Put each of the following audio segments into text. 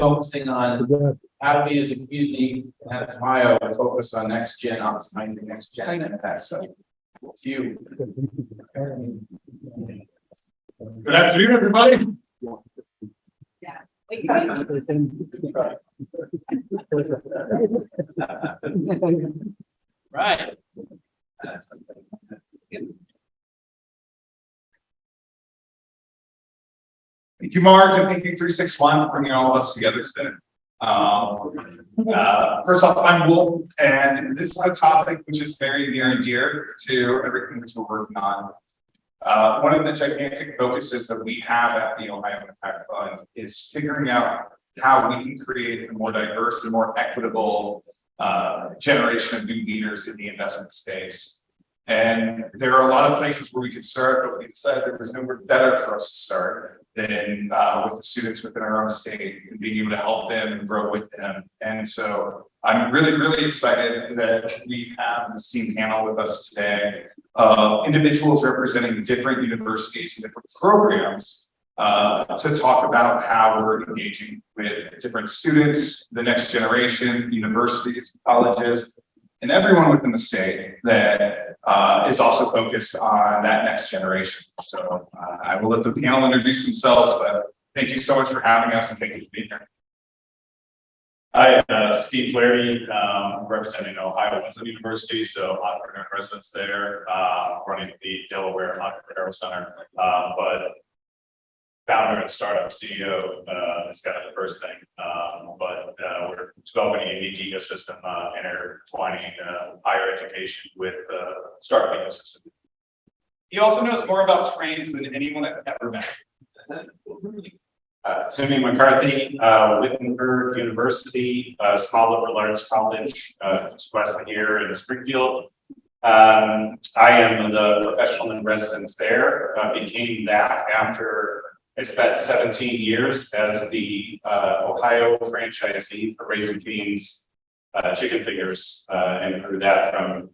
focusing on how do we as a community at Ohio focus on next gen, optimizing next gen and that. So it's you. Good afternoon, everybody. Right. Thank you, Mark, and thank you 361 for bringing all of us together today. First off, I'm Wolf, and this is a topic which is very near and dear to everything that we're working on. One of the gigantic focuses that we have at the Ohio Impact Fund is figuring out how we can create a more diverse and more equitable generation of new leaders in the investment space. And there are a lot of places where we could start, but we decided there was nowhere better for us to start than with the students within our own state and being able to help them and grow with them. And so I'm really excited that we have the same panel with us today of individuals representing different universities and different programs to talk about how we're engaging with different students, the next generation, universities, colleges, and everyone within the state that is also focused on that next generation. So I will let the panel introduce themselves, but thank you so much for having us and thank you for being here. Hi, Steve Flaherty, representing Ohio Wesleyan University, so entrepreneur residents there, running the Delaware Entrepreneurial Center, but founder and startup CEO is kind of the first thing, but we're developing a unique ecosystem, intertwining higher education with startup ecosystem. He also knows more about trains than anyone I've ever met. Timmy McCarthy, Wittenberg University, small liberal arts college, just west of here in Springfield. I am the professional in residence there, became that after I spent 17 years as the Ohio franchisee for Raising Cane's chicken fingers, and grew that from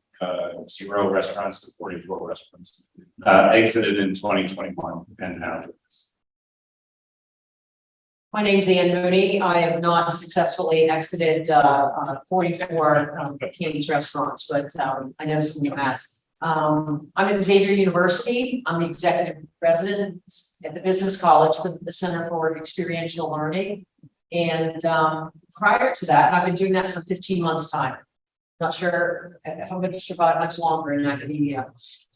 0 restaurants to 44 restaurants. Exited in 2021 and now do this. My name's Ann Mooney. I have not successfully exited 44 Cane's restaurants, but I know some of you has. I'm at Xavier University. I'm the executive president at the Business College for the Center for Experiential Learning. And prior to that, I've been doing that for 15 months' time. Not sure if I'm going to survive much longer in academia.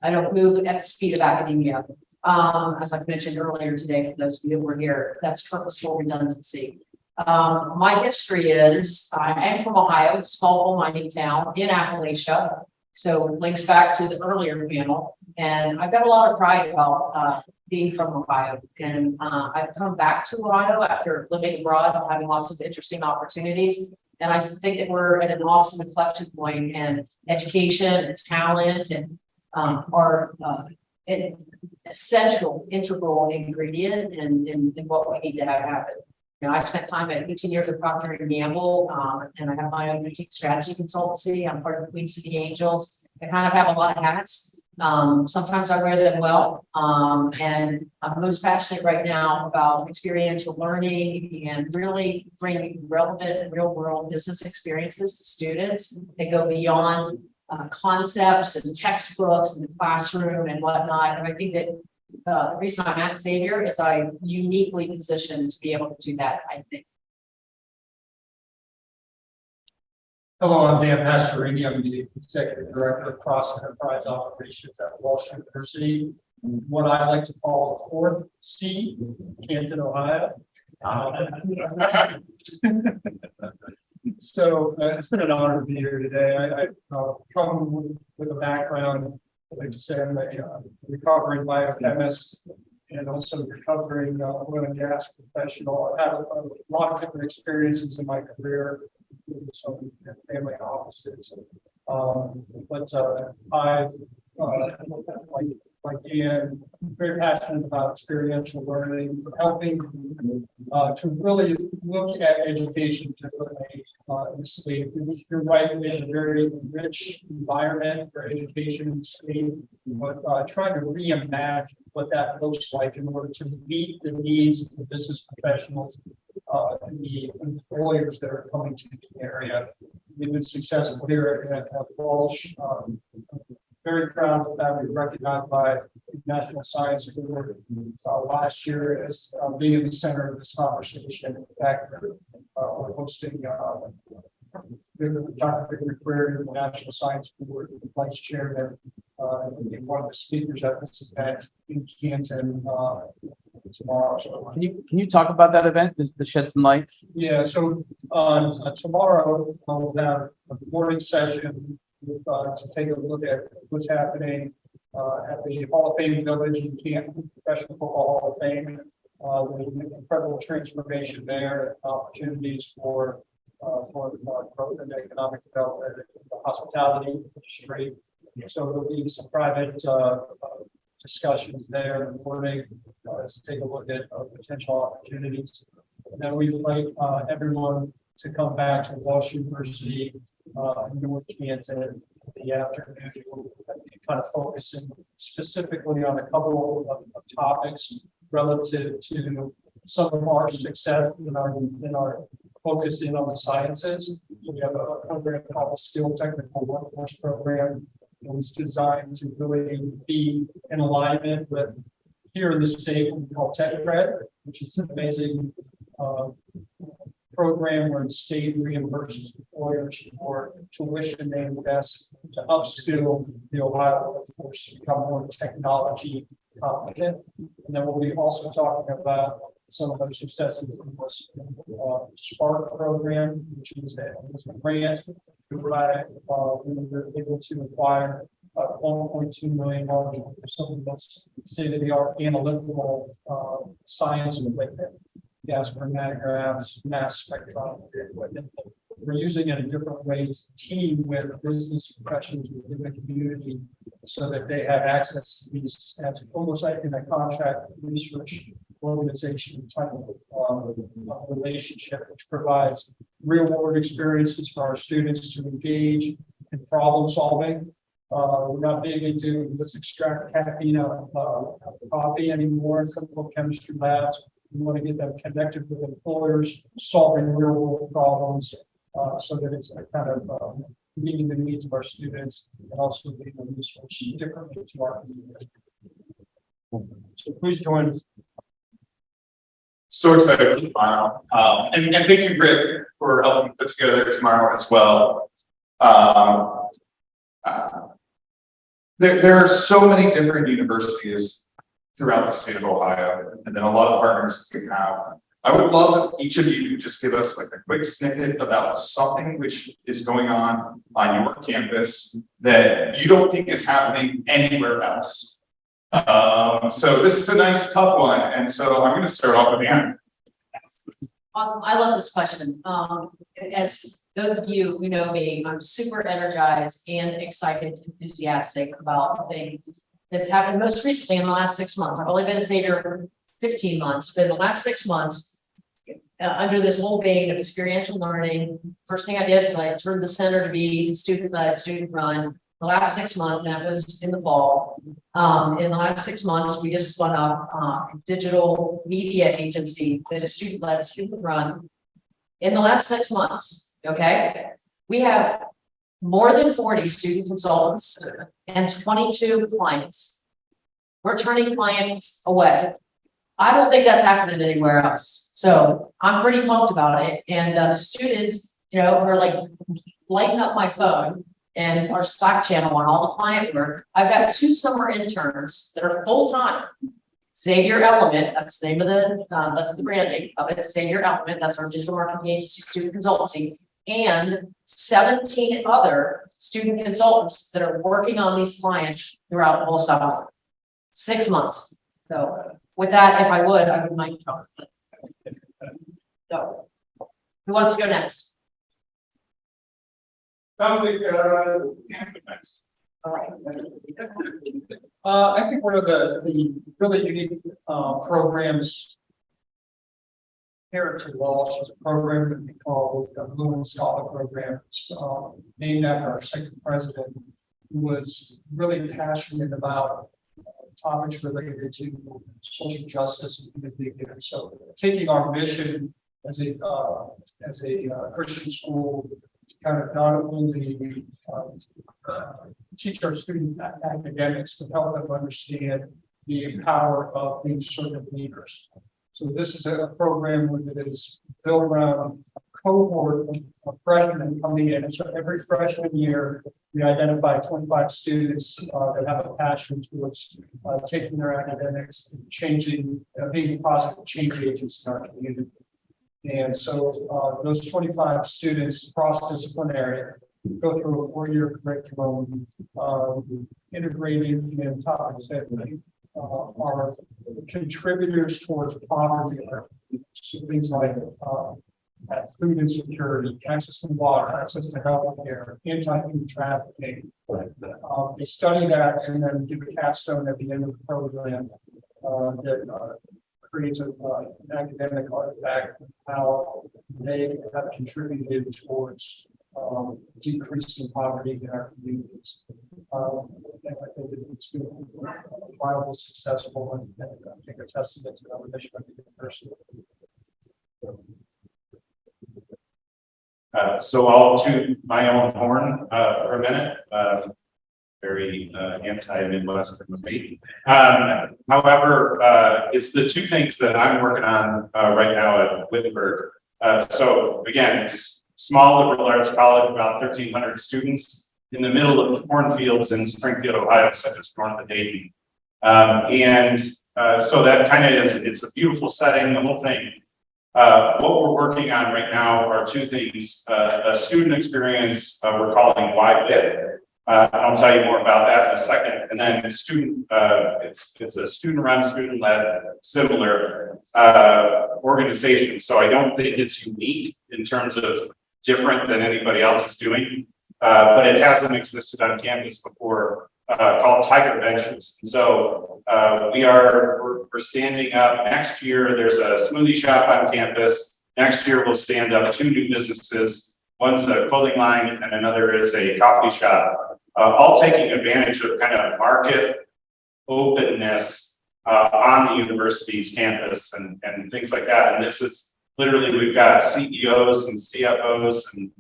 I don't move at the speed of academia. As I mentioned earlier today, for those of you who were here, that's purposeful redundancy. My history is I am from Ohio, small mining town in Appalachia. So links back to the earlier panel. And I've got a lot of pride about being from Ohio. And I've come back to Ohio after living abroad and having lots of interesting opportunities. And I think that we're at an awesome inflection point in education and talent and are an essential, integral ingredient in what we need to have happen. You know, I spent time at 18 years at Procter & Gamble, and I have my own boutique strategy consultancy. I'm part of the Queen City Angels. I kind of have a lot of hats. Sometimes I wear them well. And I'm most passionate right now about experiential learning and really bringing relevant real world business experiences to students that go beyond concepts and textbooks and the classroom and whatnot. And I think that the reason I'm at Xavier is I'm uniquely positioned to be able to do that, I think. Hello, I'm Dan Pastorini. I'm the Executive Director of Cross Enterprise Operations at Walsh University. What I like to call the fourth C, Canton, Ohio. So it's been an honor to be here today. I come with a background, like to say, I'm a recovering biochemist and also recovering oil and gas professional. I've had a lot of different experiences in my career, some family offices. But I, like Ian, very passionate about experiential learning, helping to really look at education differently in the state. You're right, we have a very rich environment for education in the state, but trying to reimagine what that looks like in order to meet the needs of the business professionals the employers that are coming to the area. We've been successful here at Walsh. Very proud of that. We were recognized by the National Science Award last year as being in the center of this conversation. In fact, we're hosting Dr. Victor Prairie, the National Science Award, the vice chairman, one of the speakers at this event in Canton tomorrow. So, Can you talk about that event, to shed some light? yeah, so tomorrow we'll have a morning session to take a look at what's happening at the Hall of Fame Village in Canton, Professional Football Hall of Fame. There's an incredible transformation there, opportunities for growth and economic development in the hospitality industry. So there'll be some private discussions there in the morning to take a look at potential opportunities. And then we invite everyone to come back to Walsh University in North Canton in the afternoon. We'll be kind of focusing specifically on a couple of topics relative to some of our success in our focusing on the sciences. We have a program called the Skill Technical Workforce Program. It was designed to really be in alignment with here in the state what we call TechCred, which is an amazing program where the state reimburses employers for tuition they invest to upskill the Ohio workforce to become more technology competent. And then we'll be also talking about some of those successes in this Spark program, which is a grant we were able to acquire $1.2 million for some of the most state-of-the-art analytical science equipment, gas chromatographs, mass spectrometry equipment. We're using it in different ways, team with business professionals within the community so that they have access to these as almost like in a contract research organization type of relationship, which provides real world experiences for our students to engage in problem solving. We're not big into let's extract caffeine out of coffee anymore in chemical chemistry labs. We want to get them connected with employers, solving real world problems, so that it's a kind of meeting the needs of our students and also being a resource differently to our community. So please join us. So excited for tomorrow. And thank you, Rick, for helping put together tomorrow as well. There are so many different universities throughout the state of Ohio, and then a lot of partners that we have. I would love if each of you could just give us like a quick snippet about something which is going on your campus that you don't think is happening anywhere else. So this is a nice tough one, and so I'm going to start off with Anne. Awesome. I love this question. As those of you who know me, I'm super energized and excited, enthusiastic about the thing that's happened most recently in the last 6 months. I've only been at Xavier for 15 months, but in the last 6 months, under this whole vein of experiential learning, first thing I did is I turned the center to be student-led, student-run. The last 6 months, that was in the fall. In the last 6 months, we just spun up a digital media agency that is student-led, student-run. In the last 6 months, okay, we have more than 40 student consultants and 22 clients. We're turning clients away. I don't think that's happening anywhere else. So I'm pretty pumped about it. And the students, are like lighting up my phone and our Slack channel on all the client work. I've got 2 summer interns that are full-time. Xavier Element, that's the name of that's the branding of it. Xavier Element, that's our digital marketing agency student consultancy, and 17 other student consultants that are working on these clients throughout the whole summer. 6 months. So with that, if I would like to talk. So who wants to go next? Sounds like next. All right. I think one of the really unique programs here at Walsh is a program that we call the Blue Scholar Program. It's named after our second president, who was really passionate about topics related to social justice and community. So taking our mission as a Christian school, to kind of not only teach our student academics to help them understand the power of being servant leaders. So this is a program that is built around a cohort of freshmen coming in. And so every freshman year, we identify 25 students that have a passion towards taking their academics, and changing, being positive change agents in our community. And so those 25 students, cross-disciplinary, go through a 4-year curriculum, integrating in topics that are contributors towards poverty. So things like food insecurity, access to water, access to health care, anti-human trafficking. They study that and then give a capstone at the end of the program that creates an academic artifact of how they have contributed towards decreasing poverty in our communities. And I think it's been wildly successful, and I think a testament to our mission of the university. So I'll toot my own horn for a minute. Very anti-Midwestern of me. However, it's the two things that I'm working on right now at Wittenberg. So again, small liberal arts college, about 1,300 students in the middle of the cornfields in Springfield, Ohio, so just north of Dayton. So that kind of is, it's a beautiful setting, the whole thing. What we're working on right now are two things, a student experience we're calling YWIT. I'll tell you more about that in a second. And then student, it's a student-run, student-led, similar organization. So I don't think it's unique in terms of different than anybody else is doing, but it hasn't existed on campus before, called Tiger Ventures. And so we're standing up next year. There's a smoothie shop on campus. Next year we'll stand up 2 new businesses. One's a clothing line and another is a coffee shop, all taking advantage of kind of market openness on the university's campus and things like that. And this is literally, we've got CEOs and CFOs and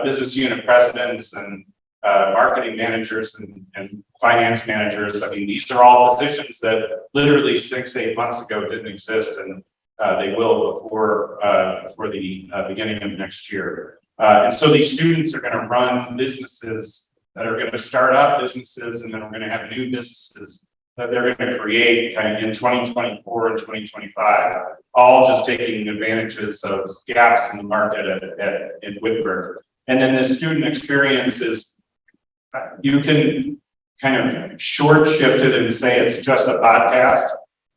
business unit presidents and marketing managers and finance managers. I mean, these are all positions that literally 6-8 months ago didn't exist, and they will before the beginning of next year. And so these students are going to run businesses that are going to start up businesses, and then we're going to have new businesses that they're going to create kind of in 2024 and 2025, all just taking advantages of gaps in the market in Wittenberg. And then the student experience is, you can kind of short shift it and say it's just a podcast,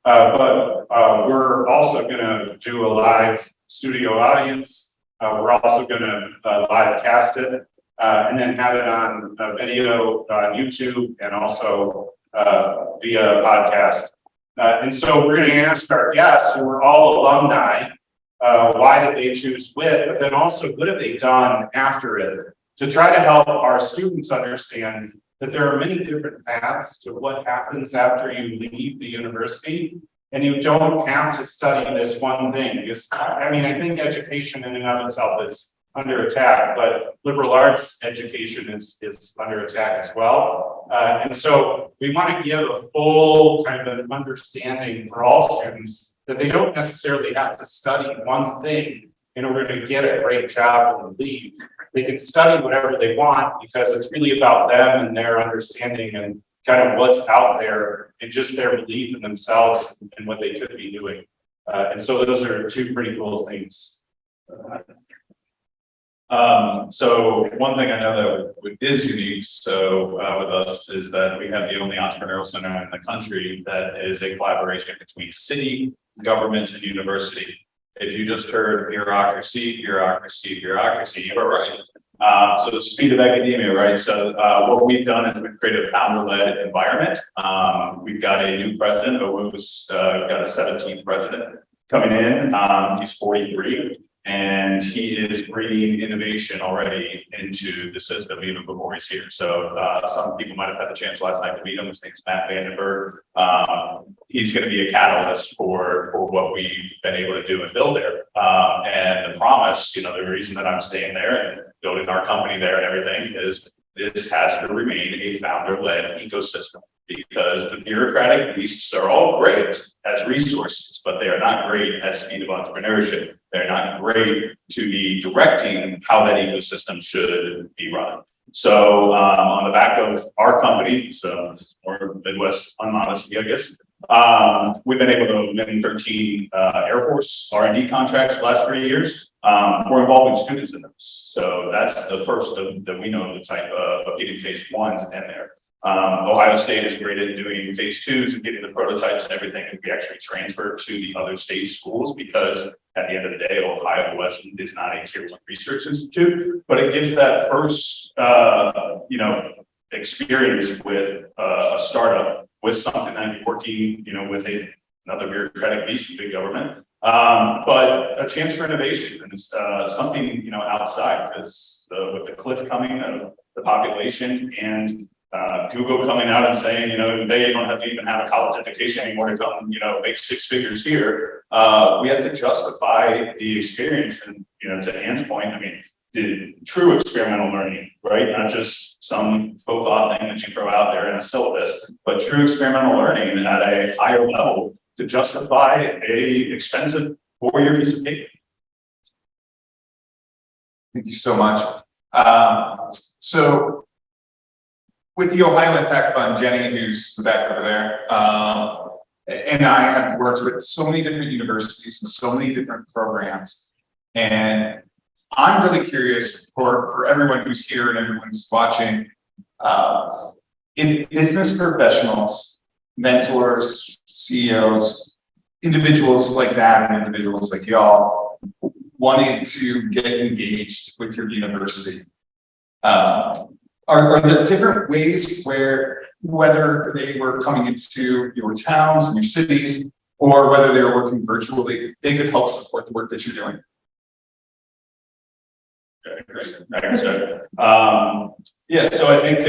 but we're also going to do a live studio audience. We're also going to live cast it and then have it on video on YouTube and also via podcast. And so we're going to ask our guests, who are all alumni, why did they choose WIT, but then also what have they done after it, to try to help our students understand that there are many different paths to what happens after you leave the university. And you don't have to study this one thing. Because, I mean, I think education in and of itself is under attack, but liberal arts education is under attack as well. And so we want to give a full kind of an understanding for all students that they don't necessarily have to study one thing in order to get a great job and leave. They can study whatever they want because it's really about them and their understanding and kind of what's out there and just their belief in themselves and what they could be doing. And so those are two pretty cool things. So one thing I know that is unique, with us is that we have the only entrepreneurial center in the country that is a collaboration between city, government, and university. If you just heard bureaucracy, you're right. So the speed of academia, right? So what we've done is we've created a founder-led environment. We've got a new president, who's got a 17th president coming in. He's 43. And he is bringing innovation already into the system even before he's here. So some people might have had the chance last night to meet him. His name's Matt Vandenberg. He's going to be a catalyst for what we've been able to do and build there. And the promise, you know, the reason that I'm staying there and building our company there and everything is this has to remain a founder-led ecosystem, because the bureaucratic beasts are all great as resources, but they are not great at speed of entrepreneurship. They're not great to be directing how that ecosystem should be run. So on the back of our company, so or Midwest Unmodesty, I guess, we've been able to win 13 Air Force R&D contracts the last 3 years. We're involving students in those. So that's the first that we know the type of getting phase ones in there. Ohio State is great at doing phase twos and getting the prototypes and everything, and we actually transfer to the other state schools, because at the end of the day, Ohio Wesleyan is not a tier 1 research institute, but it gives that first, you know, experience with a startup with something that you're working, you know, with another bureaucratic beast, big government, but a chance for innovation, and it's something, you know, outside, because with the cliff coming of the population and Google coming out and saying, you know, they don't have to even have a college education anymore to come, you know, make 6 figures here. We have to justify the experience, and, you know, to Ann's point, I mean, the true experimental learning, right? Not just some faux pas thing that you throw out there in a syllabus, but true experimental learning at a higher level to justify a expensive 4-year piece of paper. Thank you so much. So with the Ohio Impact Fund, Jenny, who's back over there, and I have worked with so many different universities and so many different programs. And I'm really curious for everyone who's here and everyone who's watching, in business professionals, mentors, CEOs, individuals like that, and individuals like y'all wanting to get engaged with your university. Are there different ways where, whether they were coming into your towns and your cities, or whether they were working virtually, they could help support the work that you're doing? Okay, great. I can start. Yeah, so I think,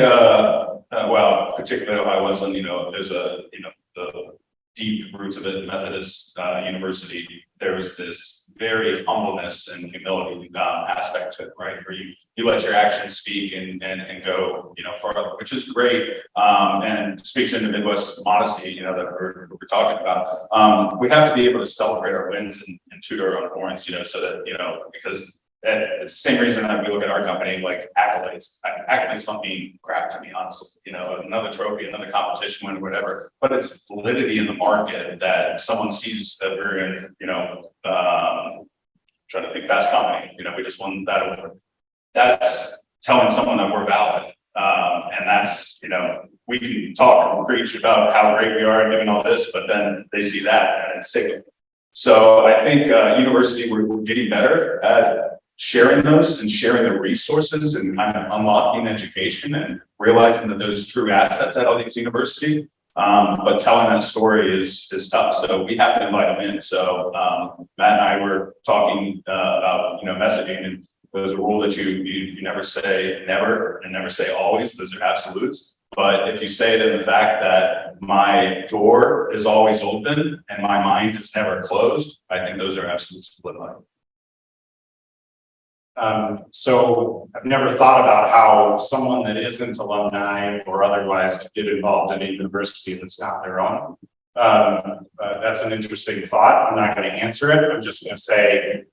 well, particularly Ohio Wesleyan, you know, there's a, you know, the deep roots of it, Methodist University, there was this very humbleness and humility aspect to it, right? Where you let your actions speak and go, you know, further, which is great, and speaks into Midwest modesty, you know, that we're talking about. We have to be able to celebrate our wins and toot our own horns, you know, so that, you know, because and it's the same reason that we look at our company like accolades. Accolades don't mean crap to me, honestly. You know, another trophy, another competition win, or whatever. But it's validity in the market that someone sees that we're in. You know, trying to think, Fast Company. You know, we just won that award. That's telling someone that we're valid, and that's, you know, we can talk and preach about how great we are and doing all this, but then they see that and it's sick. So I think university we're getting better at sharing those and sharing the resources and kind of unlocking education and realizing that there's true assets at all these universities. But telling that story is tough. So we have to invite them in. So Matt and I were talking about, you know, messaging, and there's a rule that you never say never and never say always. Those are absolutes. But if you say it in the fact that my door is always open and my mind is never closed, I think those are absolutes to live by. So I've never thought about how someone that isn't alumni or otherwise could get involved in a university that's not their own. That's an interesting thought. I'm not going to answer it. I'm just going to say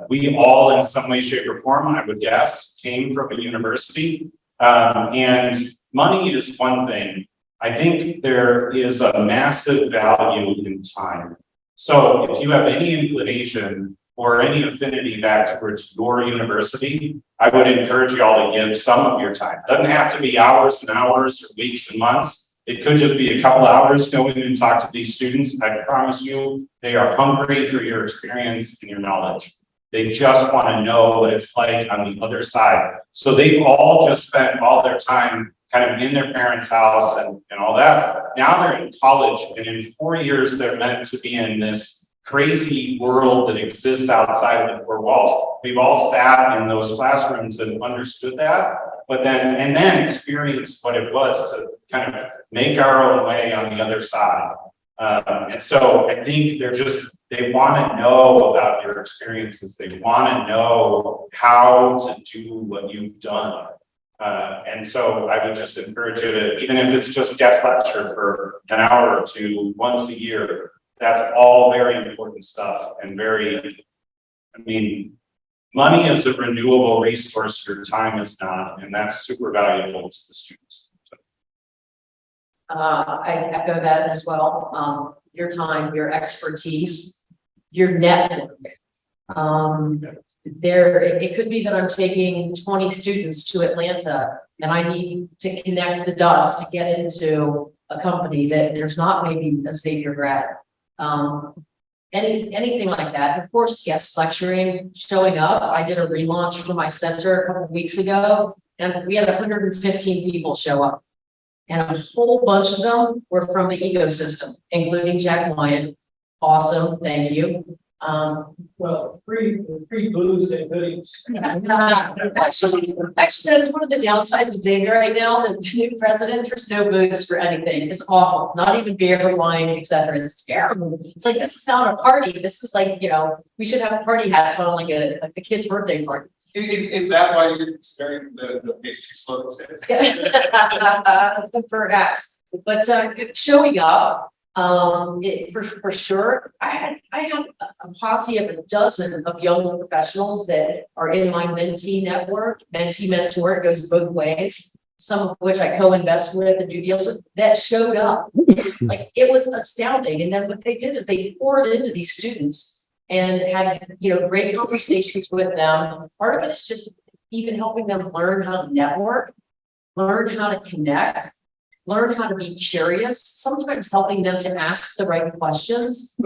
we all in some way, shape, or form, I would guess, came from a university. And money is one thing. I think there is a massive value in time. So if you have any inclination or any affinity back towards your university, I would encourage you all to give some of your time. It doesn't have to be hours and hours or weeks and months. It could just be a couple hours, go in and talk to these students. I promise you, they are hungry for your experience and your knowledge. They just want to know what it's like on the other side. So they've all just spent all their time kind of in their parents' house and all that. Now they're in college, and in 4 years, they're meant to be in this crazy world that exists outside of the four walls. We've all sat in those classrooms and understood that, but then experienced what it was to kind of make our own way on the other side. And so I think they want to know about your experiences. They want to know how to do what you've done. And so I would just encourage you to, even if it's just guest lecture for an hour or two once a year, that's all very important stuff and money is a renewable resource, your time is not, and that's super valuable to the students. I echo that as well. Your time, your expertise, your network. It could be that I'm taking 20 students to Atlanta and I need to connect the dots to get into a company that there's not maybe a Xavier grad. Anything like that. Of course, guest lecturing, showing up. I did a relaunch for my center a couple of weeks ago and we had 115 people show up. And a whole bunch of them were from the ecosystem, including Jack Wyatt. Awesome, thank you. Well, free booze and goodies. Actually, that's one of the downsides of Xavier right now, the new president, there's no booze for anything. It's awful, not even beer, wine, etc. It's terrible. It's like, this is not a party. This is like, we should have party hats on like a kid's birthday party. Is that why you're staring the basic slopes? Perhaps, but showing up, for sure, I have a posse of a dozen of young professionals that are in my mentee network. Mentee mentor, it goes both ways. Some of which I co-invest with and do deals with that showed up. Like, it was astounding. And then what they did is they poured into these students and had, great conversations with them. Part of it is just even helping them learn how to network, learn how to connect, learn how to be curious, sometimes helping them to ask the right questions.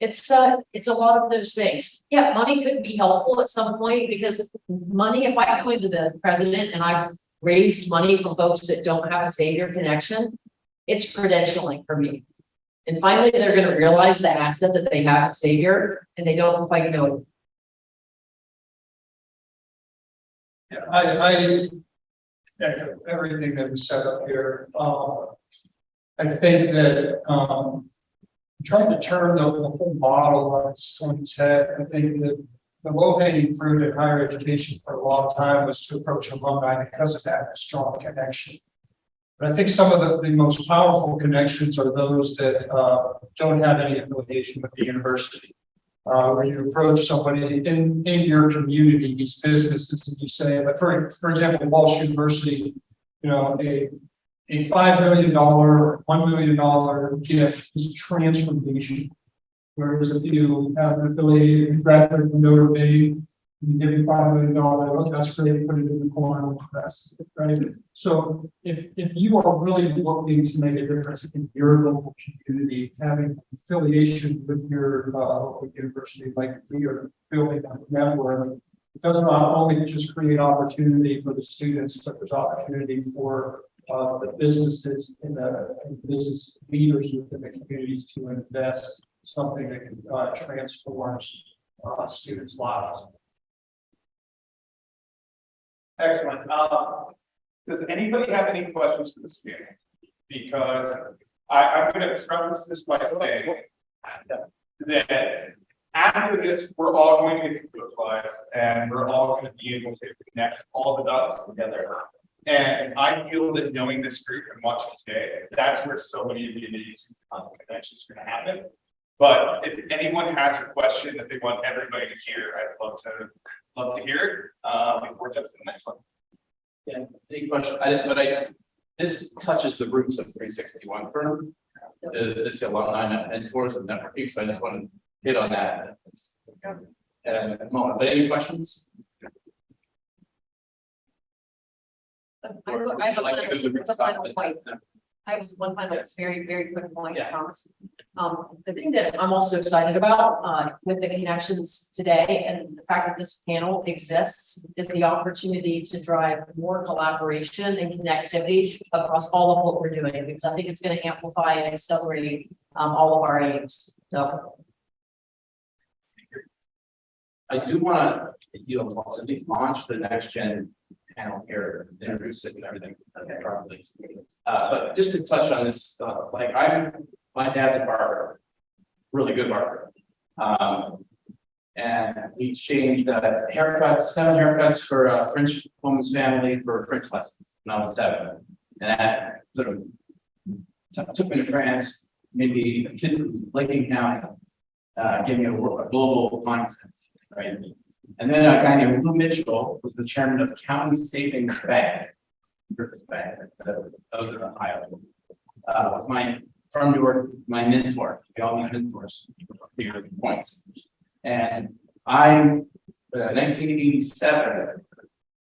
It's a lot of those things. Yeah, money could be helpful at some point because money, if I go into the president and I've raised money from folks that don't have a Xavier connection, it's credentialing for me. And finally, they're going to realize the asset that they have at Xavier, and they don't quite know it. Yeah, I echo everything that was said up here. I think that trying to turn the whole model on its head. I think that the low-hanging fruit in higher education for a long time was to approach alumni because of that strong connection. But I think some of the most powerful connections are those that don't have any affiliation with the university. Where you approach somebody in your community, these businesses, and you say, but for example, Walsh University, a $5 million, $1 million gift is transformation. Whereas if you have an affiliate, graduate from Notre Dame, you give you $5 million, oh, that's great, put it in the corner of the press, right? So if you are really looking to make a difference in your local community, having affiliation with your local university, like we are building a network, it does not only just create opportunity for the students, but there's opportunity for the businesses and the business leaders within the communities to invest something that can transforms students' lives. Excellent. Does anybody have any questions for the speaker? Because I'm going to preface this by saying that after this, we're all going to get to apply and we're all going to be able to connect all the dots together. And I feel that knowing this group and watching today, that's where so many of the amazing connections are going to happen. But if anyone has a question that they want everybody to hear, I'd love to hear it before jumping to the next one. Yeah, any question? This touches the roots of 361 firm. This alumni mentors and networking, so I just want to hit on that. At a moment, but any questions? I have one final, very, very quick point, I promise. The thing that I'm also excited about with the connections today and the fact that this panel exists is the opportunity to drive more collaboration and connectivity across all of what we're doing, because I think it's going to amplify and accelerate all of our aims. So I do want to at least launch the next gen panel here, introduce it and everything properly. But just to touch on this, like I'm my dad's a barber, really good barber. And we exchanged haircuts, 7 haircuts for a French woman's family for French lessons when I was 7. And that sort of took me to France, maybe a kid from Lincoln County, gave me a global mindset, right? And then a guy named Lou Mitchell was the chairman of County Savings Bank. Bank, that was in Ohio. Was my from Newark, my mentor. We all need mentors for your points. And I, 1987,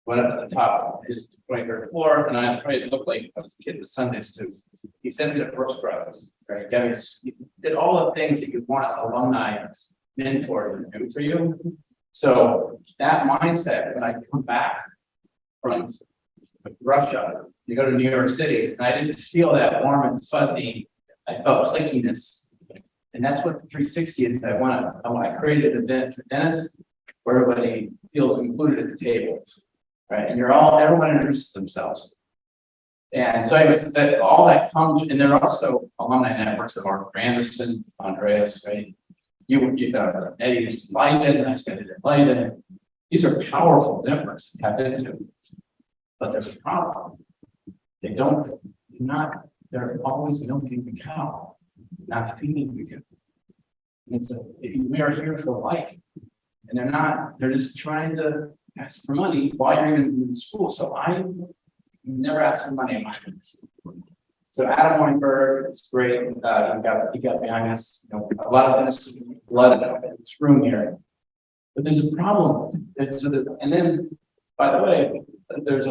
went up to the top of his 23rd floor, and I probably looked like I was a kid with Sundays too. He sent me to Brooks Brothers, right? He did all the things that you want an alumni mentor to do for you. So that mindset, when I come back from Russia, you go to New York City, and I didn't feel that warm and fuzzy. I felt clickiness. And that's what the 360 is. I created an event for Dennis where everybody feels included at the table. Right. And everyone introduces themselves. And so anyways, all that comes, and there are also alumni networks of Arthur Anderson, Andreas, right? Eddie's Leiden, I spent it in Leiden. These are powerful networks to tap into. But there's a problem. They're always milking the cow, not feeding the cow. We are here for life. And they're just trying to ask for money while you're in school. So I never asked for money in my business. So Adam Weinberg is great. He got behind us. A lot of this blood in this room here. But there's a problem. And then, by the way, there's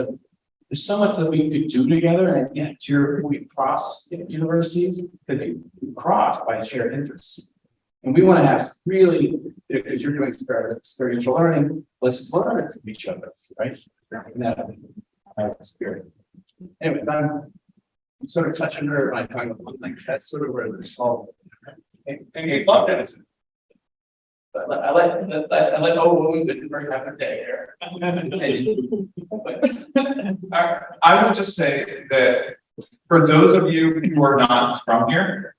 so much that we could do together, and yet we cross universities because we cross by shared interests. And we want to have really, because you're doing experiential learning, let's learn from each other, right? That spirit. Anyways, I'm sort of touching her, I'm talking about like that's sort of where there's all. And you love that. But I like old women that very happy day here. I will just say that for those of you who are not from here,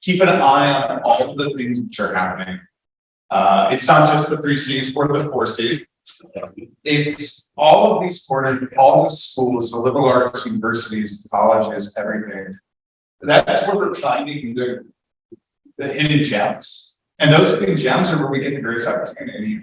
keep an eye on all of the things which are happening. It's not just the 3 Cs or the 4 Cs. It's all of these corners, all the schools, the liberal arts universities, colleges, everything. That's where we're finding the hidden gems. And those hidden gems are where we get the greatest opportunity.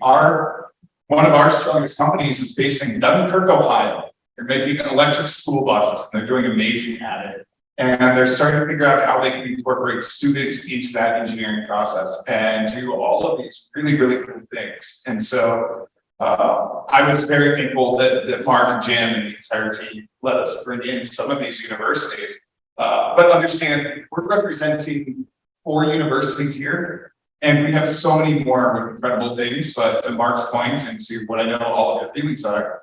One of our strongest companies is based in Dunkirk, Ohio. They're making electric school buses, and they're doing amazing at it. And they're starting to figure out how they can incorporate students into that engineering process and do all of these really, really cool things. And so I was very thankful that Mark and Jim and the entire team let us bring in some of these universities. But understand, we're representing 4 universities here. And we have so many more with incredible things, but to Mark's point and to what I know all of their feelings are,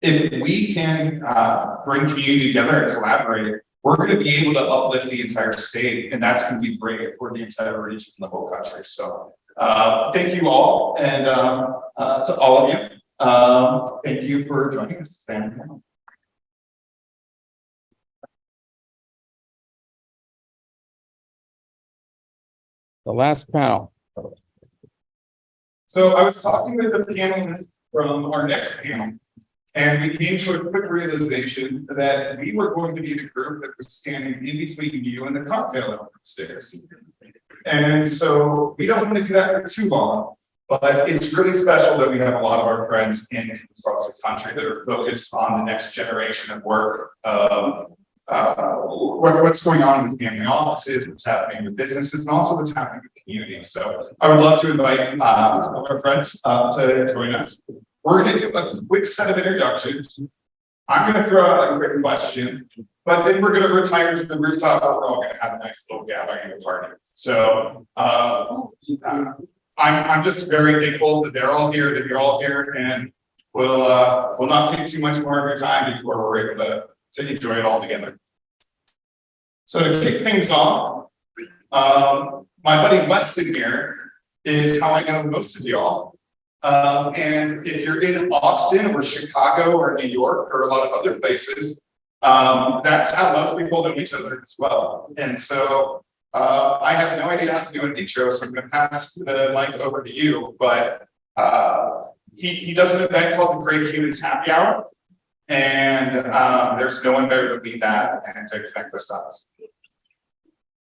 if we can bring community together and collaborate, we're going to be able to uplift the entire state, and that's going to be great for the entire region and the whole country. So thank you all, and to all of you, thank you for joining us. The last panel. So I was talking with the panelists from our next panel, and we came to a quick realization that we were going to be the group that was standing in between you and the cocktail upstairs. And so we don't want to do that for too long, but it's really special that we have a lot of our friends in across the country that are focused on the next generation of work. What's going on with family offices, what's happening with businesses, and also what's happening with the community. So I would love to invite our friends to join us. We're going to do a quick set of introductions. I'm going to throw out a quick question, but then we're going to retire to the rooftop. We're all going to have a nice little gathering and party. So I'm just very thankful that they're all here, that you're all here, and we'll not take too much more of your time before we're able to enjoy it all together. So to kick things off, my buddy Weston here is how I know most of y'all. And if you're in Austin or Chicago or New York or a lot of other places, that's how most people know each other as well. And so I have no idea how to do an intro, so I'm gonna pass the mic over to you, but he does an event called the Great Humans Happy Hour. And there's no one better to lead that and to connect the dots.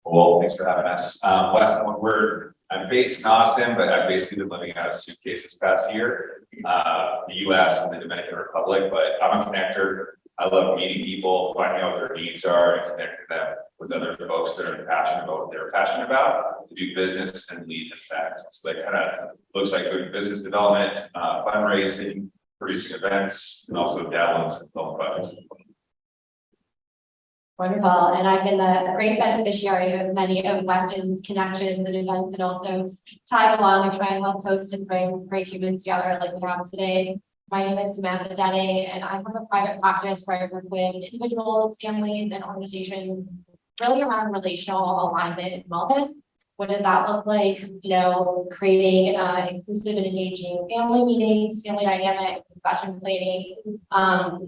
Well, thanks for having us. I'm based in Austin, but I've basically been living out of suitcase this past year. The US and the Dominican Republic, but I'm a connector. I love meeting people, finding out what their needs are and connecting them with other folks that are passionate about what they're passionate about to do business and lead in fact. So that kind of looks like doing business development, fundraising, producing events, and also dabbling in some film projects. Wonderful, and I've been the great beneficiary of many of Weston's connections and events, and also tag along and try and help host and bring great humans together like we have today. My name is Samantha Denny, and I have a private practice where I work with individuals, families, and organizations really around relational alignment and wellness. What does that look like? You know, creating inclusive and engaging family meetings, family dynamics, discussion planning,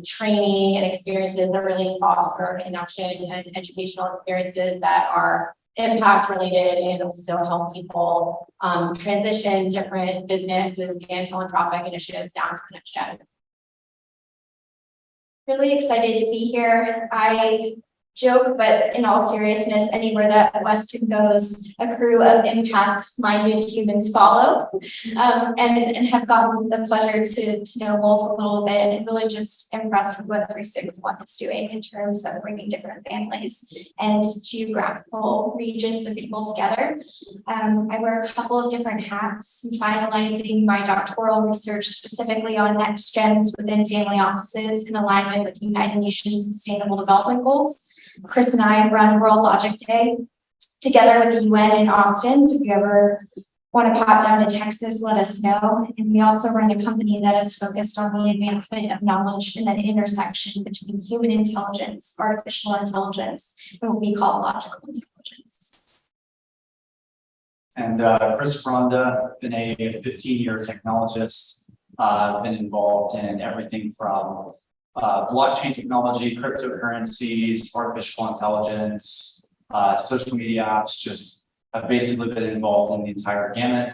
training and experiences that really foster connection and educational experiences that are impact related and also help people transition different businesses and philanthropic initiatives down to the next gen. Really excited to be here. I joke, but in all seriousness, anywhere that Weston goes, a crew of impact-minded humans follow, and have gotten the pleasure to know Wolf a little bit and really just impressed with what 361 is doing in terms of bringing different families and geographical regions of people together. I wear a couple of different hats. I'm finalizing my doctoral research specifically on next gens within family offices in alignment with the United Nations Sustainable Development Goals. Chris and I run World Logic Day together with the UN in Austin. So if you ever want to pop down to Texas, let us know. And we also run a company that is focused on the advancement of knowledge and that intersection between human intelligence, artificial intelligence, and what we call logical intelligence. And Chris Fronda, been a 15-year technologist, been involved in everything from blockchain technology, cryptocurrencies, artificial intelligence, social media apps, just have basically been involved in the entire gamut.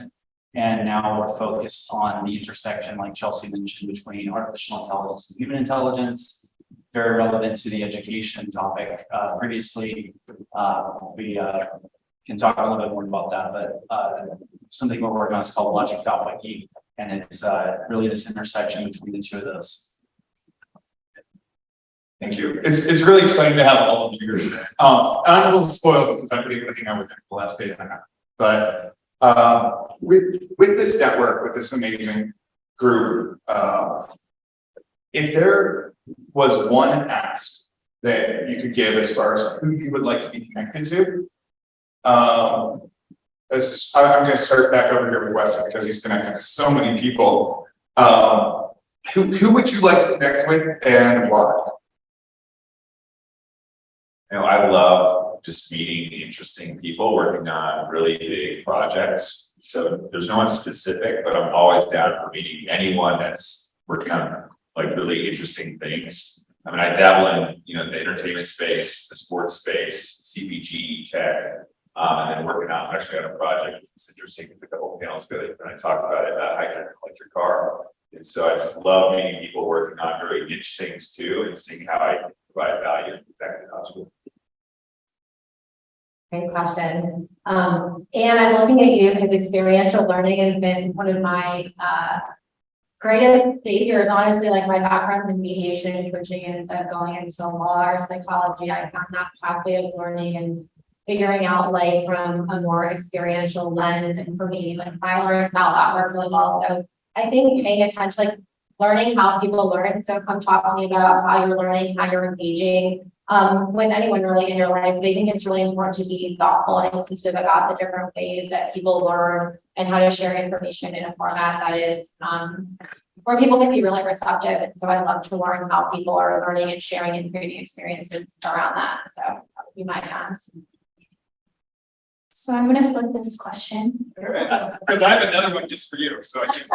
And now we're focused on the intersection, like Chelsea mentioned, between artificial intelligence and human intelligence, very relevant to the education topic. Previously, we can talk a little bit more about that, but something we're working on is called Logic.wiki, and it's really this intersection between the two of those. Thank you. It's really exciting to have all of you here. I'm a little spoiled because I've been able to hang out with them for the last day and a half. But with this network, with this amazing group, if there was one ask that you could give as far as who you would like to be connected to, I'm going to start back over here with Weston because he's connected to so many people. Who would you like to connect with and why? You know, I love just meeting interesting people working on really big projects. So there's no one specific, but I'm always down for meeting anyone that's working on like really interesting things. I mean, I dabble in, you know, the entertainment space, the sports space, CPG, tech, and then working on actually on a project. It's interesting. It's a couple of panels ago and I talked about it, hydrogen electric car. And so I just love meeting people working on very niche things too, and seeing how I can provide value and impact the hospital. Great question. And I'm looking at you because experiential learning has been one of my greatest saviors. Honestly, like my background in mediation and coaching, and instead of going into law or psychology, I found that pathway of learning and figuring out life from a more experiential lens. And for me, like my learning style, that worked really well. So I think paying attention, like learning how people learn. So come talk to me about how you're learning, how you're engaging with anyone really in your life. But I think it's really important to be thoughtful and inclusive about the different ways that people learn and how to share information in a format that is where people can be really receptive. And so I love to learn how people are learning and sharing and creating experiences around that. So that would be my ask. So I'm going to flip this question. Because I have another one just for you. So I think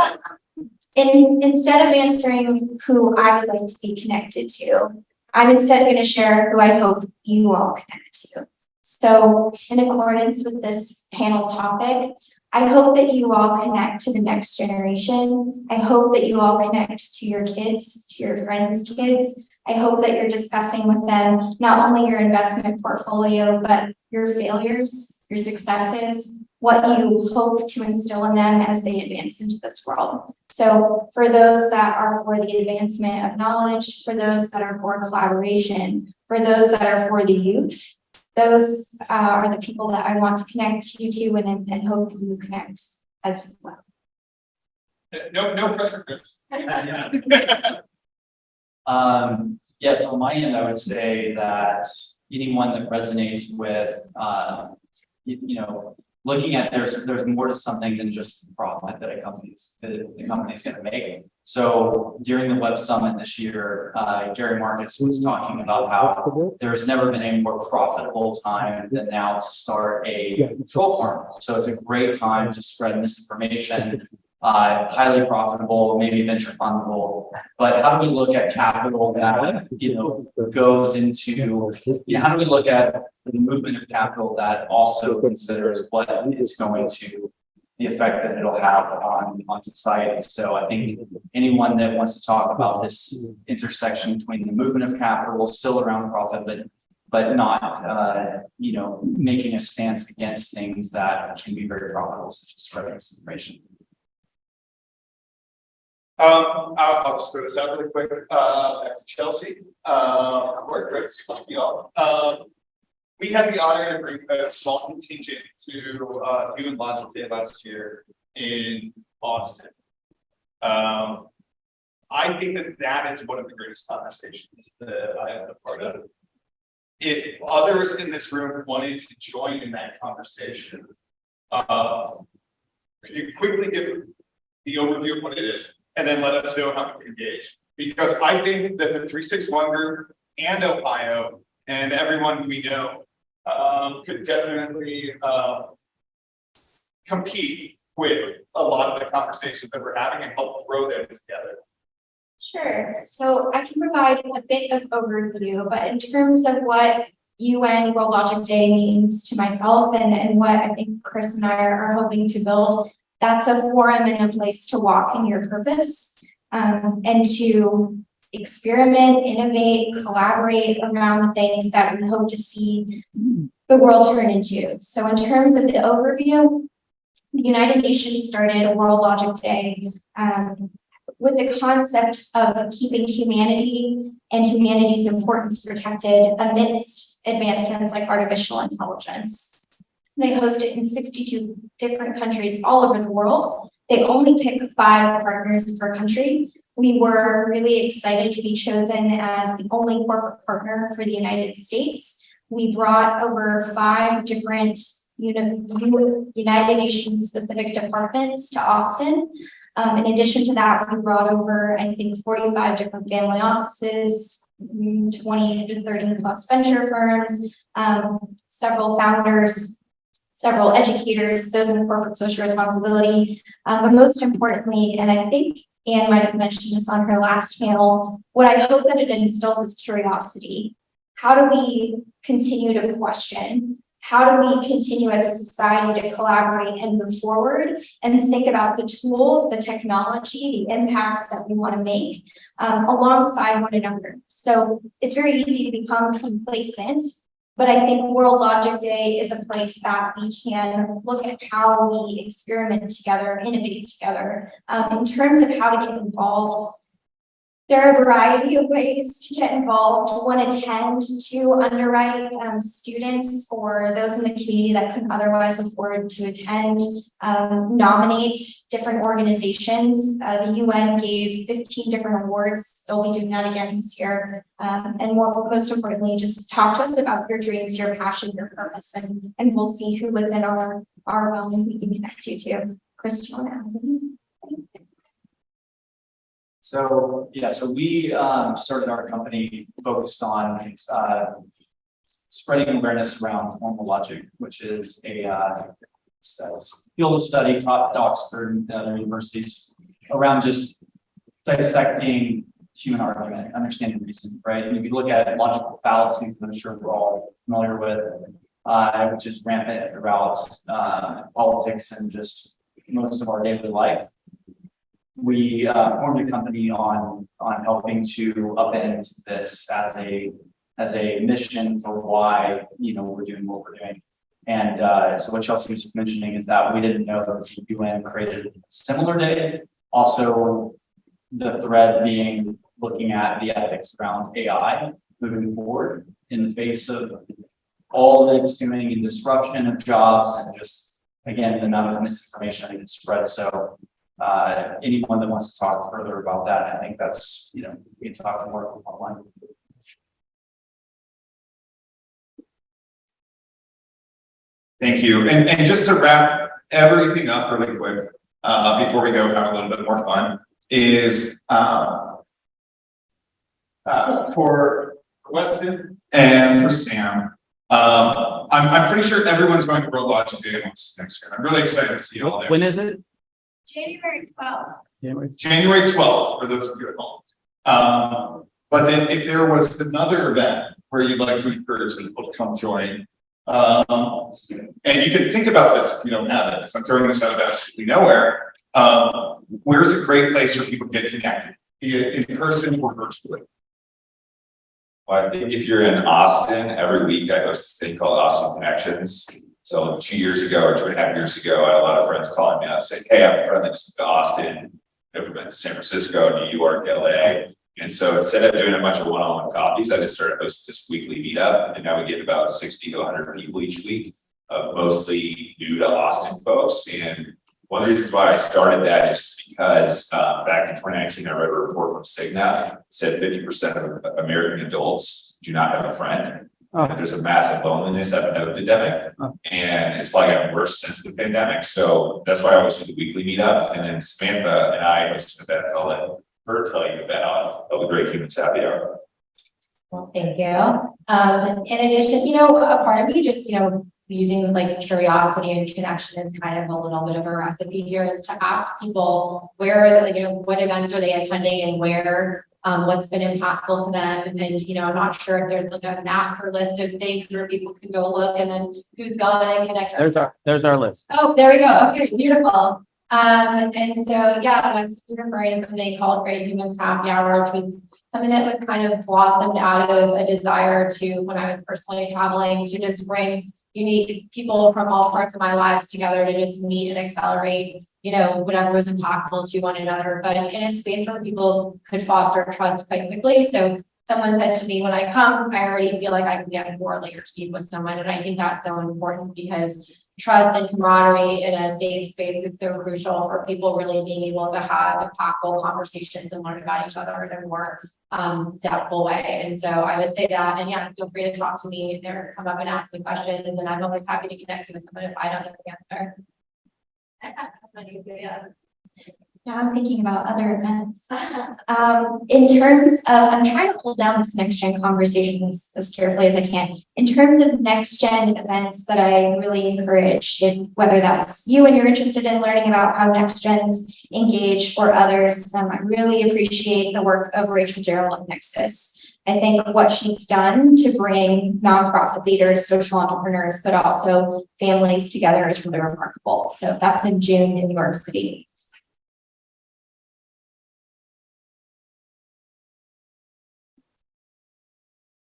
Instead of answering who I would like to be connected to, I'm instead going to share who I hope you all connect to. So in accordance with this panel topic, I hope that you all connect to the next generation. I hope that you all connect to your kids, to your friends' kids. I hope that you're discussing with them not only your investment portfolio, but your failures, your successes, what you hope to instill in them as they advance into this world. So for those that are for the advancement of knowledge, for those that are for collaboration, for those that are for the youth, those are the people that I want to connect you to and hope you connect as well. No pressure, Chris. Yes, on my end, I would say that anyone that resonates with, you know, looking at there's more to something than just the profit that the company's going to make. So during the Web Summit this year, Gary Marcus was talking about how there's never been a more profitable time than now to start a troll farm. So it's a great time to spread misinformation, highly profitable, maybe venture fundable. But how do we look at capital that, you know, goes into, you know, how do we look at the movement of capital that also considers what is going to the effect that it'll have on society? So I think anyone that wants to talk about this intersection between the movement of capital still around profit, but not, you know, making a stance against things that can be very profitable, such as spreading misinformation. I'll just throw this out really quick. Back to Chelsea. Where Chris, y'all. We had the honor to bring a small contingent to Human Logic Day last year in Austin. I think that is one of the greatest conversations that I am a part of. If others in this room wanted to join in that conversation, could you quickly give the overview of what it is, and then let us know how to engage? Because I think that the 361 group and Ohio and everyone we know could definitely compete with a lot of the conversations that we're having and help grow them together. Sure, so I can provide a bit of overview, but in terms of what UN World Logic Day means to myself and what I think Chris and I are hoping to build, that's a forum and a place to walk in your purpose and to experiment, innovate, collaborate around the things that we hope to see the world turn into. So in terms of the overview, the United Nations started a World Logic Day with the concept of keeping humanity and humanity's importance protected amidst advancements like artificial intelligence. They host it in 62 different countries all over the world. They only pick 5 partners per country. We were really excited to be chosen as the only corporate partner for the United States. We brought over 5 different United Nations specific departments to Austin. In addition to that, we brought over, I think, 45 different family offices, 20 to 30 plus venture firms, several founders, several educators, those in corporate social responsibility. But most importantly, and I think Anne might have mentioned this on her last panel, what I hope that it instills is curiosity. How do we continue to question? How do we continue as a society to collaborate and move forward and think about the tools, the technology, the impacts that we want to make alongside one another? So it's very easy to become complacent, but I think World Logic Day is a place that we can look at how we experiment together, innovate together. In terms of how to get involved, there are a variety of ways to get involved. One, attend. 2, underwrite students or those in the community that couldn't otherwise afford to attend. Nominate different organizations. The UN gave 15 different awards. They'll be doing that again this year. And most importantly, just talk to us about your dreams, your passion, your purpose, and we'll see who within our realm we can connect you to. Chris, do you want to add anything? So, yeah, so we started our company focused on spreading awareness around formal logic, which is a field of study taught at Oxford and other universities around just dissecting human argument, understanding reason, right? And if you look at logical fallacies that I'm sure we're all familiar with, which is rampant throughout, politics and just most of our daily life. We, formed a company on helping to upend this as a mission for why, we're doing what we're doing. And so what Chelsea was just mentioning is that we didn't know that the UN created a similar day. Also, the thread being looking at the ethics around AI moving forward in the face of all that it's doing in disruption of jobs and just, again, the amount of misinformation that gets spread. So anyone that wants to talk further about that, I think that's, we can talk more offline. Thank you. And just to wrap everything up really quick, before we go have a little bit more fun, is for Weston and for Sam, I'm pretty sure everyone's going to World Logic Day next year. I'm really excited to see you all there. When is it? January 12th. January 12th, for those of you at home. But then if there was another event where you'd like to encourage people to come join, and you can think about this if you don't have it, because I'm throwing this out of absolutely nowhere. Where's a great place for people to get connected, be it in person or virtually? Well, I think if you're in Austin, every week I host this thing called Austin Connections. So 2 years ago or 2.5 years ago, I had a lot of friends calling me up saying, hey, I have a friend that just moved to Austin, never been to San Francisco, New York, LA. And so instead of doing a bunch of one-on-one coffees, I just started hosting this weekly meetup. And now we get about 60 to 100 people each week, mostly new to Austin folks. And one of the reasons why I started that is just because back in 2019, I read a report from Cigna that said 50% of American adults do not have a friend. There's a massive loneliness epidemic, and it's probably gotten worse since the pandemic. So that's why I always do the weekly meetup. And then Samantha and I hosted an event. I'll let her tell you about the Great Humans Happy Hour. Well, thank you. In addition, a part of me just, using like curiosity and connection is kind of a little bit of a recipe here, is to ask people where, what events are they attending and where, what's been impactful to them. And, I'm not sure if there's like a master list of things where people can go look, and then who's gone and connect. There's our list. Oh, there we go. Okay, beautiful. And so, I was referring to something called Great Humans Happy Hour, which was something that was kind of blossomed out of a desire to, when I was personally traveling, to just bring unique people from all parts of my lives together to just meet and accelerate, whatever was impactful to one another, but in a space where people could foster trust quite quickly. So someone said to me, when I come, I already feel like I can get 4 layers deep with someone. And I think that's so important, because trust and camaraderie in a safe space is so crucial for people really being able to have impactful conversations and learn about each other in a more depthful way. And so I would say that, and feel free to talk to me or come up and ask me questions, and I'm always happy to connect with someone if I don't know the answer. Now I'm thinking about other events. In terms of, I'm trying to hold down this next gen conversation as carefully as I can. In terms of next gen events that I really encourage, whether that's you and you're interested in learning about how next gens engage, or others, I really appreciate the work of Rachel Gerald of Nexus. I think what she's done to bring nonprofit leaders, social entrepreneurs, but also families together is really remarkable. So that's in June in New York City.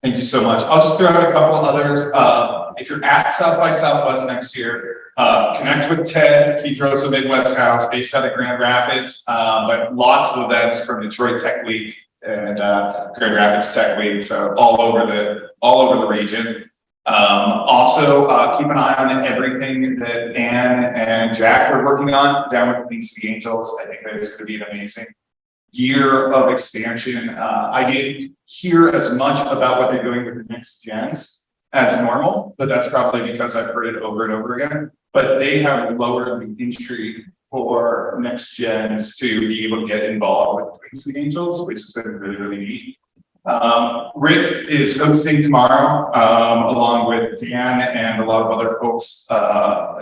Thank you so much. I'll just throw out a couple others. If you're at South by Southwest next year, connect with Ted. He throws a Midwest house based out of Grand Rapids, but lots of events from Detroit Tech Week and Grand Rapids Tech Week, so all over the region. Also, keep an eye on everything that Ann and Jack are working on down with the Queen City Angels. I think that it's going to be an amazing year of expansion. I didn't hear as much about what they're doing with the next gens as normal, but that's probably because I've heard it over and over again. But they have lowered the entry for next gens to be able to get involved with Queen City Angels, which has been really, really neat. Rick is hosting tomorrow, along with Dan and a lot of other folks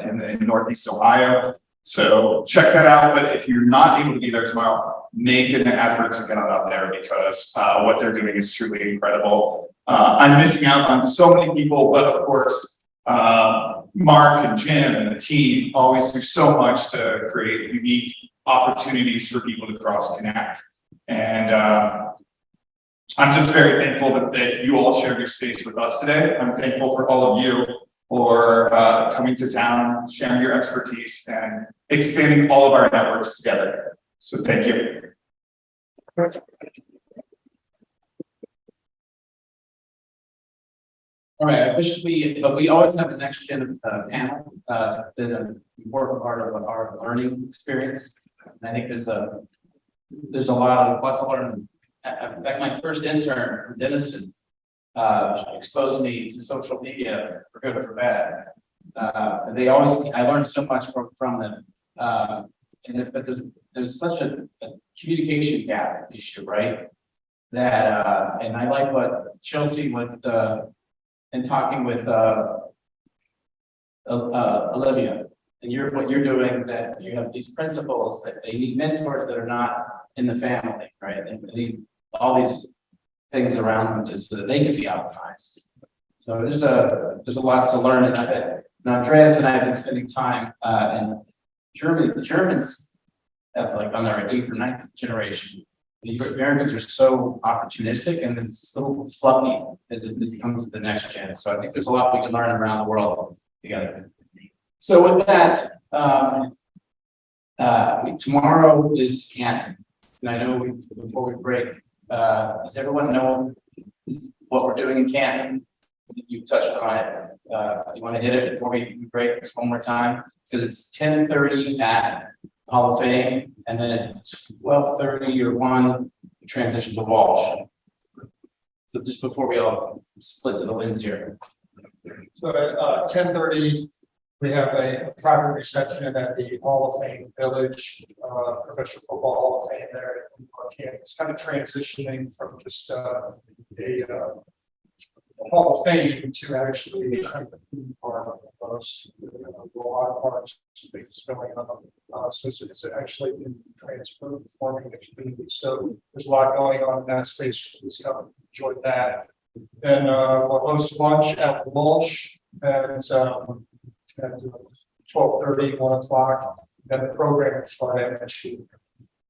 in Northeast Ohio. So check that out. But if you're not able to be there tomorrow, make an effort to get out there, because what they're doing is truly incredible. I'm missing out on so many people, but of course, Mark and Jim and the team always do so much to create unique opportunities for people to cross connect. And I'm just very thankful that you all shared your space with us today. I'm thankful for all of you for coming to town, sharing your expertise, and expanding all of our networks together. So thank you. All right, but we always have a next gen panel, been an important part of our learning experience. And I think there's a lot to learn. In fact, my first intern from Denison exposed me to social media for good or for bad. I learned so much from them. But there's such a communication gap issue, right? That and I like what Chelsea would in talking with Olivia, and what you're doing, that you have these principles that they need mentors that are not in the family, right? And they need all these things around them just so that they can be optimized. So there's a lot to learn, and Andreas and I have been spending time in Germany. The Germans have like on their 8th or 9th generation. The Americans are so opportunistic and it's so fluffy as it comes to the next gen. So I think there's a lot we can learn around the world together. So with that, tomorrow is Canton. And I know before we break, does everyone know what we're doing in Canton? You touched on it. You want to hit it before we break just one more time? Because it's 10:30 at Hall of Fame, and then at 12:30 or 1, we transition to Walsh. So just before we all split to the winds here. So at 10:30, we have a private reception at the Hall of Fame Village, Professional Football Hall of Fame there in Canton. It's kind of transitioning from just a Hall of Fame to actually kind of part of us. A lot of parts things going on. So it's actually been transforming the community. So there's a lot going on in that space. Please come enjoy that. Then we'll host lunch at Walsh at 12:30, 1 o'clock. Then the program will start at MSU.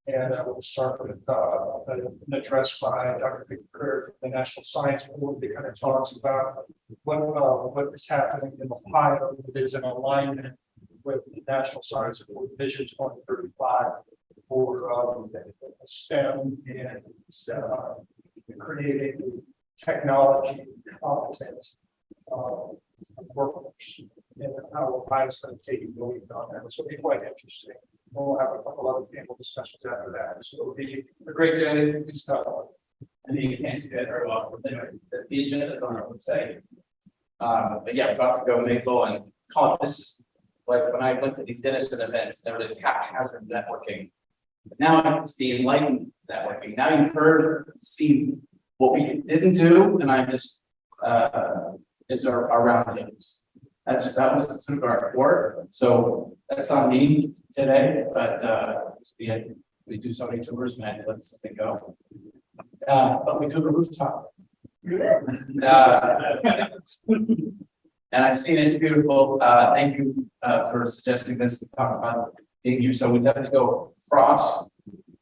And we'll start with an address by Dr. Victor from the National Science Board that kind of talks about what is happening in Ohio that is in alignment with the National Science Board Vision 2035 for STEM and creating technology competent workforce, and how Ohio is going to take the lead on that. So it'll be quite interesting. We'll have a couple other panel discussions after that. So it'll be a great day. Please come. I think you can't see that very well, but anyway, the agenda is on our website. But yeah, we're about to go Maple and call it. This is like when I went to these Denison events, there was haphazard networking. But now it's the enlightened networking. Now you've seen what we didn't do, and I just is our roundtables. That was sort of our work. So that's on me today, but we do so many tours and I had to let something go. But we took a rooftop. And I've seen it's beautiful. Thank you for suggesting this. We talked about being here, so we have to go across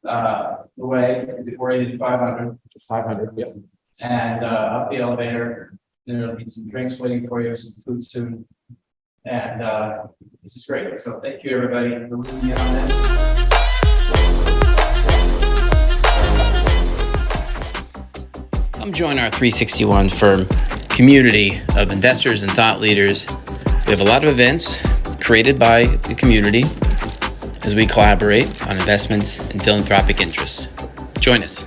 the way before 500. 500, yeah. And up the elevator. There'll be some drinks waiting for you, some food soon. And this is great. So thank you everybody for leading me on this. Come join our 361 firm community of investors and thought leaders. We have a lot of events created by the community as we collaborate on investments and philanthropic interests. Join us.